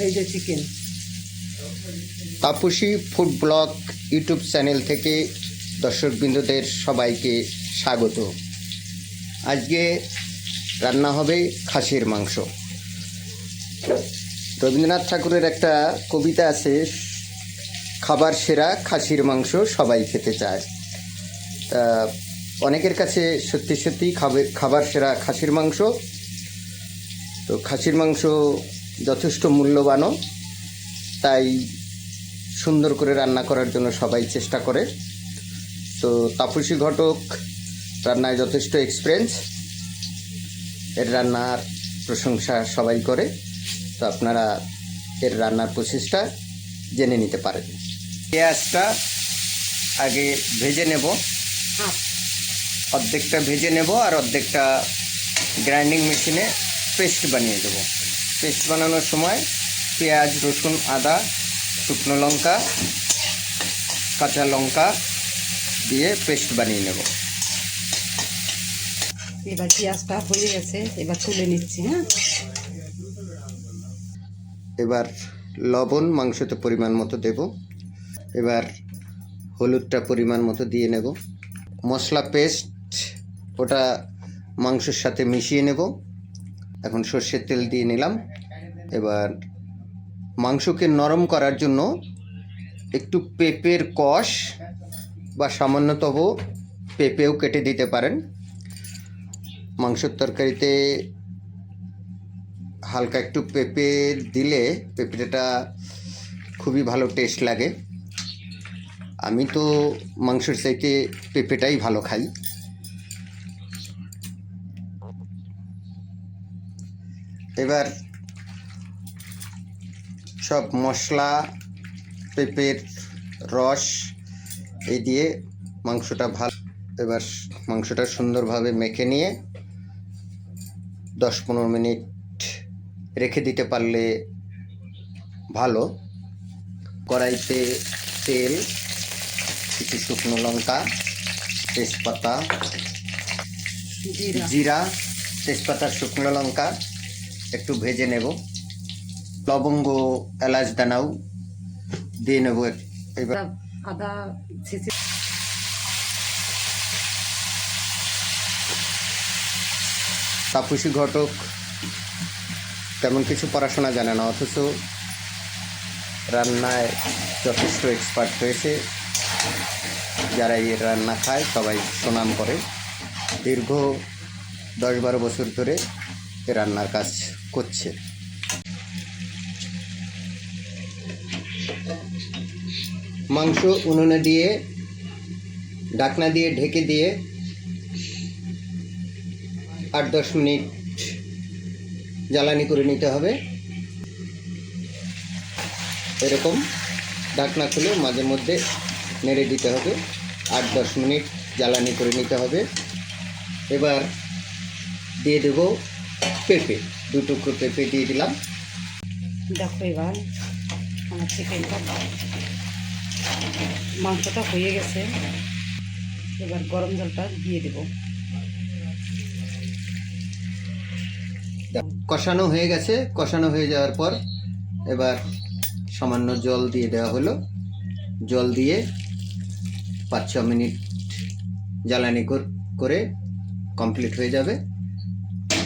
এই যে chicken. Tapasi food blog YouTube channel থেকে দর্শকবৃন্দদের সবাইকে স্বাগত। আজকে রান্না হবে খাসির মাংস। রবীন্দ্রনাথ ঠাকুরের একটা কবিতা আছে, খাবার সেরা খাসির মাংস সবাই খেতে চায়। তা অনেকের কাছে সত্যি সত্যি খাবার সেরা খাসির মাংস। তো খাসির মাংস যথেষ্ট মূল্যবানও, তাই সুন্দর করে রান্না করার জন্য সবাই চেষ্টা করে। তো তাপসী ঘটক রান্নায় যথেষ্ট এক্সপিরিয়েন্স, এর রান্নার প্রশংসা সবাই করে। তো আপনারা এর রান্নার প্রসেসটা জেনে নিতে পারেন। পেঁয়াজটা আগে ভেজে নেব, অর্ধেকটা ভেজে নেব আর অর্ধেকটা গ্রাইন্ডিং মেশিনে পেস্ট বানিয়ে দেব। পেস্ট বানানোর সময় পেঁয়াজ, রসুন, আদা, শুকনো লঙ্কা, কাঁচা লঙ্কা দিয়ে পেস্ট বানিয়ে নেব। এবার পেঁয়াজটা হয়ে গেছে, এবার তুলে নিচ্ছি। হ্যাঁ, এবার লবণ মাংসতে পরিমাণ মতো দেব। এবার হলুদটা পরিমাণ মতো দিয়ে নেব। মশলা পেস্ট ওটা মাংসের সাথে মিশিয়ে নেব। এখন সর্ষের তেল দিয়ে নিলাম। এবার মাংসকে নরম করার জন্য একটু পেঁপের কষ বা সামান্যতম পেঁপেও কেটে দিতে পারেন। মাংসের তরকারিতে হালকা একটু পেঁপে দিলে পেঁপেটা খুবই ভালো টেস্ট লাগে। আমি তো মাংসের চাইতে পেঁপেটাই ভালো খাই। এবার সব মশলা, পেঁপের রস এই দিয়ে মাংসটা এবার মাংসটা সুন্দরভাবে মেখে নিয়ে 10-15 মিনিট রেখে দিতে পারলে ভালো। কড়াইতে তেল, কিছু শুকনো লঙ্কা, তেজপাতা, জিরা, তেজপাতা, শুকনো লঙ্কা একটু ভেজে নেব। লবঙ্গ, এলাচ দানাও দিয়ে নেব। এবার আদা ছেঁচে। তাপসী ঘটক তেমন কিছু পড়াশোনা জানে না, অথচ রান্নায় যথেষ্ট এক্সপার্ট হয়েছে। যারা এই রান্না খায় সবাই সুনাম করে। দীর্ঘ 10-12 বছর ধরে এ রান্নার কাজ করছে। মাংস উনুনে দিয়ে ঢাকনা দিয়ে ঢেকে দিয়ে 8-10 মিনিট জ্বালানি করে নিতে হবে। এরকম ঢাকনা খুলে মাঝে মধ্যে নেড়ে দিতে হবে। 8-10 মিনিট জ্বালানি করে নিতে হবে। এবার দিয়ে দেব পেঁপে, 2 টুকরো পেঁপে দিয়ে দিলাম। দেখো এবার আমার চিকেনটা, মাংসটা হয়ে গেছে। এবার গরম জলটা দিয়ে দেব। কষানো হয়ে গেছে। কষানো হয়ে যাওয়ার পর এবার সামান্য জল দিয়ে দেওয়া হলো। জল দিয়ে 5-6 মিনিট জ্বালানি করে কমপ্লিট হয়ে যাবে।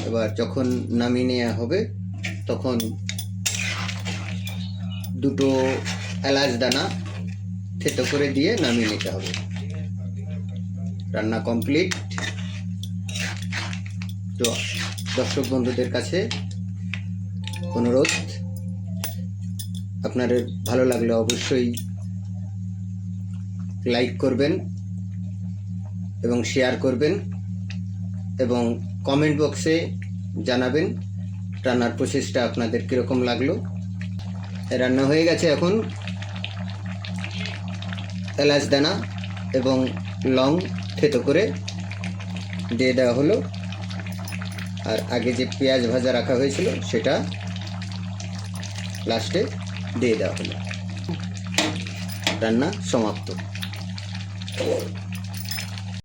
এবার যখন নামিয়ে নেওয়া হবে তখন 2 এলাচ দানা থেতো করে দিয়ে নামিয়ে নিতে হবে। রান্না কমপ্লিট। তো দর্শক বন্ধুদের কাছে অনুরোধ, আপনাদের ভালো লাগলে অবশ্যই লাইক করবেন এবং শেয়ার করবেন এবং কমেন্ট বক্সে জানাবেন রান্নার প্রসেসটা আপনাদের কীরকম লাগলো। রান্না হয়ে গেছে। এখন এলাচ দানা এবং লং থেতো করে দিয়ে দেওয়া হলো। আর আগে যে পেঁয়াজ ভাজা রাখা হয়েছিল সেটা লাস্টে দিয়ে দেওয়া হলো। রান্না সমাপ্ত।